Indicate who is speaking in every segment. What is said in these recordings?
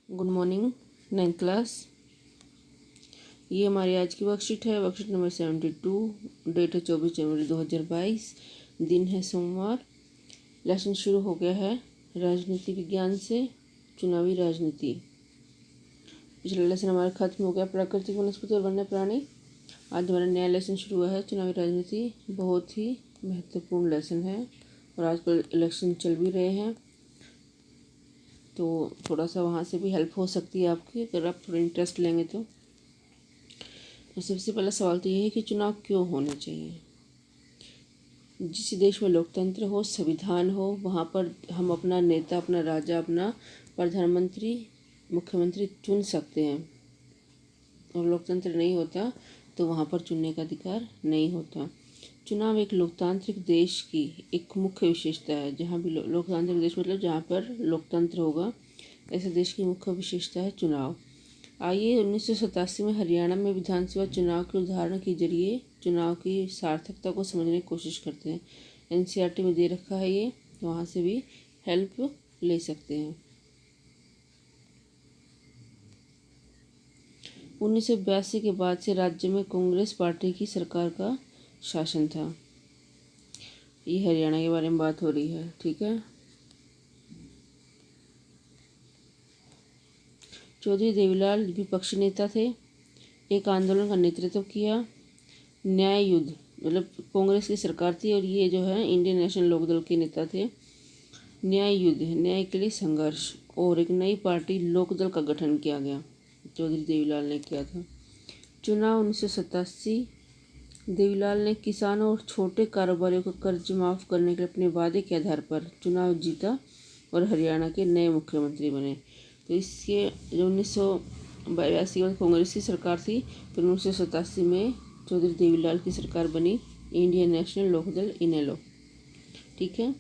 Speaker 1: Good morning 9th class. ये हमारी आज की वर्कशीट है, वर्कशीट नंबर 72। डेट है 24 जनवरी 2022। दिन है सोमवार। लेसन शुरू हो गया है राजनीति विज्ञान से, चुनावी राजनीति। पिछला लेसन हमारा खत्म हो गया, प्राकृतिक वनस्पति और वन्य प्राणी। आज हमारा नया लेसन शुरू हुआ है चुनावी राजनीति। बहुत ही महत्वपूर्ण लेसन है और आजकल इलेक्शन चल भी रहे हैं, तो थोड़ा सा वहाँ से भी हेल्प हो सकती है आपकी, अगर आप थोड़ा इंटरेस्ट लेंगे तो। सबसे पहला सवाल तो ये है कि चुनाव क्यों होने चाहिए। जिस देश में लोकतंत्र हो, संविधान हो, वहाँ पर हम अपना नेता, अपना राजा, अपना प्रधानमंत्री, मुख्यमंत्री चुन सकते हैं। और लोकतंत्र नहीं होता तो वहाँ पर चुनने का अधिकार नहीं होता। चुनाव एक लोकतांत्रिक देश की एक मुख्य विशेषता है। जहाँ भी लोकतांत्रिक देश मतलब जहाँ पर लोकतंत्र होगा, ऐसे देश की मुख्य विशेषता है चुनाव। आइए 1987 में हरियाणा में विधानसभा चुनाव के उदाहरण के जरिए चुनाव की सार्थकता को समझने की कोशिश करते हैं। एनसीईआरटी में दे रखा है ये, वहाँ से भी हेल्प ले सकते हैं। 1982 के बाद से राज्य में कांग्रेस पार्टी की सरकार का शासन था। ये हरियाणा के बारे में बात हो रही है, ठीक है। चौधरी देवीलाल विपक्षी नेता थे, एक आंदोलन का नेतृत्व किया। न्याय युद्ध मतलब कांग्रेस की सरकार थी और ये जो है इंडियन नेशनल लोकदल के नेता थे। न्याय युद्ध, न्याय के लिए संघर्ष, और एक नई पार्टी लोकदल का गठन किया गया, चौधरी देवीलाल ने किया था। चुनाव 1987। देवीलाल ने किसानों और छोटे कारोबारियों को कर्ज माफ़ करने के अपने वादे के आधार पर चुनाव जीता और हरियाणा के नए मुख्यमंत्री बने। तो इसके जो 1982 में कांग्रेस की सरकार थी, फिर 1987 में चौधरी देवीलाल की सरकार बनी, इंडियन नेशनल लोकदल इनेलो, ठीक है।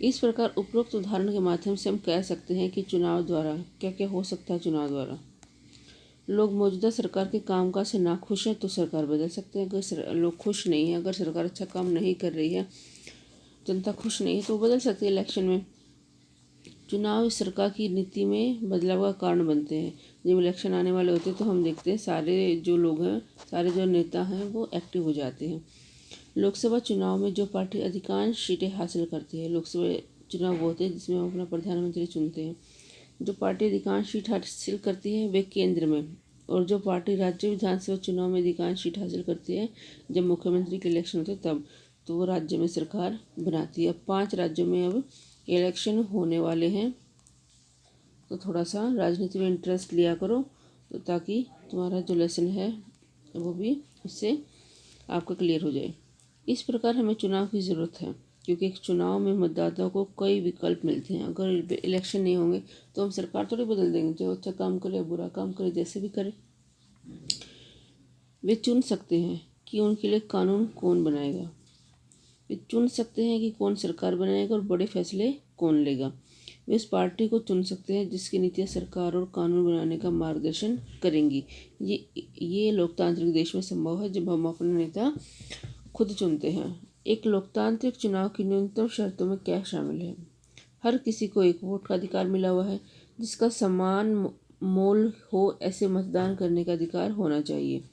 Speaker 1: इस प्रकार उपरोक्त उदाहरण के माध्यम से हम कह सकते हैं कि चुनाव द्वारा क्या क्या हो सकता है। चुनाव द्वारा लोग मौजूदा सरकार के कामकाज से नाखुश हैं तो सरकार बदल सकते हैं। अगर लोग खुश नहीं हैं, अगर सरकार अच्छा काम नहीं कर रही है, जनता खुश नहीं है, तो बदल सकती है इलेक्शन में। चुनाव इस सरकार की नीति में बदलाव का कारण बनते हैं। जब इलेक्शन आने वाले होते हैं तो हम देखते हैं सारे जो लोग हैं, सारे जो नेता हैं वो एक्टिव हो जाते हैं। लोकसभा चुनाव में जो पार्टी अधिकांश सीटें हासिल करती है, लोकसभा चुनाव वो होते हैं जिसमें हम अपना प्रधानमंत्री चुनते हैं। जो पार्टी अधिकांश सीट हासिल करती है वे केंद्र में, और जो पार्टी राज्य विधानसभा चुनाव में अधिकांश सीट हासिल करती है, जब मुख्यमंत्री के इलेक्शन होते हैं तब, तो वो राज्य में सरकार बनाती है। अब 5 राज्यों में अब इलेक्शन होने वाले हैं, तो थोड़ा सा राजनीति में इंटरेस्ट लिया करो, तो ताकि तुम्हारा जो लेसन है वो भी उससे आपका क्लियर हो जाए। इस प्रकार हमें चुनाव की ज़रूरत है, क्योंकि एक चुनाव में मतदाताओं को कई विकल्प मिलते हैं। अगर इलेक्शन नहीं होंगे तो हम सरकार थोड़ी बदल देंगे, जो अच्छा काम करे या बुरा काम करे, जैसे भी करे। वे चुन सकते हैं कि उनके लिए कानून कौन बनाएगा, वे चुन सकते हैं कि कौन सरकार बनाएगा और बड़े फैसले कौन लेगा। वे उस पार्टी को चुन सकते हैं जिसकी नीतियाँ सरकार और कानून बनाने का मार्गदर्शन करेंगी। ये लोकतांत्रिक देश में संभव है जब हम अपने नेता खुद चुनते हैं। एक लोकतांत्रिक चुनाव की न्यूनतम शर्तों में क्या शामिल है। हर किसी को एक वोट का अधिकार मिला हुआ है, जिसका समान मोल हो ऐसे मतदान करने का अधिकार होना चाहिए।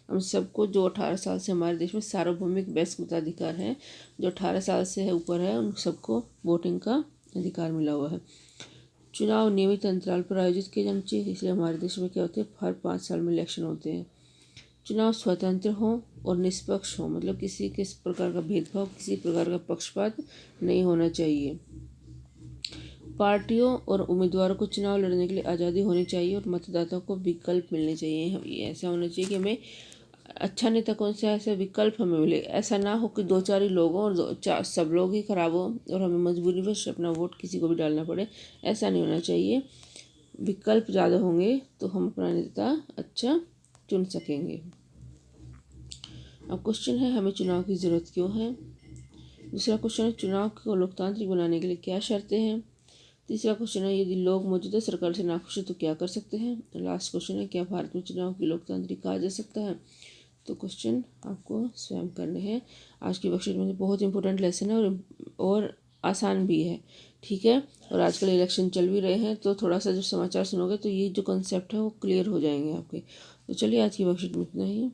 Speaker 1: हम सबको, जो 18 साल से हमारे देश में सार्वभौमिक वयस्क मताधिकार है, जो 18 साल से है ऊपर है, उन सबको वोटिंग का अधिकार मिला हुआ है। चुनाव नियमित अंतराल पर आयोजित किए जाने चाहिए, इसलिए हमारे देश में क्या होते हैं, हर 5 साल में इलेक्शन होते हैं। चुनाव स्वतंत्र हो और निष्पक्ष हो, मतलब किसी किस प्रकार का भेदभाव, किसी प्रकार का पक्षपात नहीं होना चाहिए। पार्टियों और उम्मीदवारों को चुनाव लड़ने के लिए आज़ादी होनी चाहिए और मतदाताओं को विकल्प मिलने चाहिए। ऐसा होना चाहिए कि हमें अच्छा नेता कौन सा है, ऐसा विकल्प हमें मिले। ऐसा ना हो कि 2-4 ही लोग हों और सब लोग ही खराब हो और हमें मजबूरीवश अपना वोट किसी को भी डालना पड़े, ऐसा नहीं होना चाहिए। विकल्प ज़्यादा होंगे तो हम अपना नेता अच्छा चुन सकेंगे। अब क्वेश्चन है, हमें चुनाव की ज़रूरत क्यों है। दूसरा क्वेश्चन है, चुनाव को लोकतांत्रिक बनाने के लिए क्या शर्तें हैं। तीसरा क्वेश्चन है, यदि लोग मौजूदा सरकार से नाखुश हैं तो क्या कर सकते हैं। लास्ट क्वेश्चन है, क्या भारत में चुनाव की लोकतांत्रिक कहा जा सकता है। तो क्वेश्चन आपको स्वयं करने हैं। आज की वर्कशीट में बहुत इंपॉर्टेंट लेसन है और आसान भी है। ठीक है, और आजकल इलेक्शन चल भी रहे हैं, तो थोड़ा सा जब समाचार सुनोगे तो ये जो कॉन्सेप्ट है वो क्लियर हो जाएंगे आपके। तो चलिए आज की वर्कशीट में इतना ही है।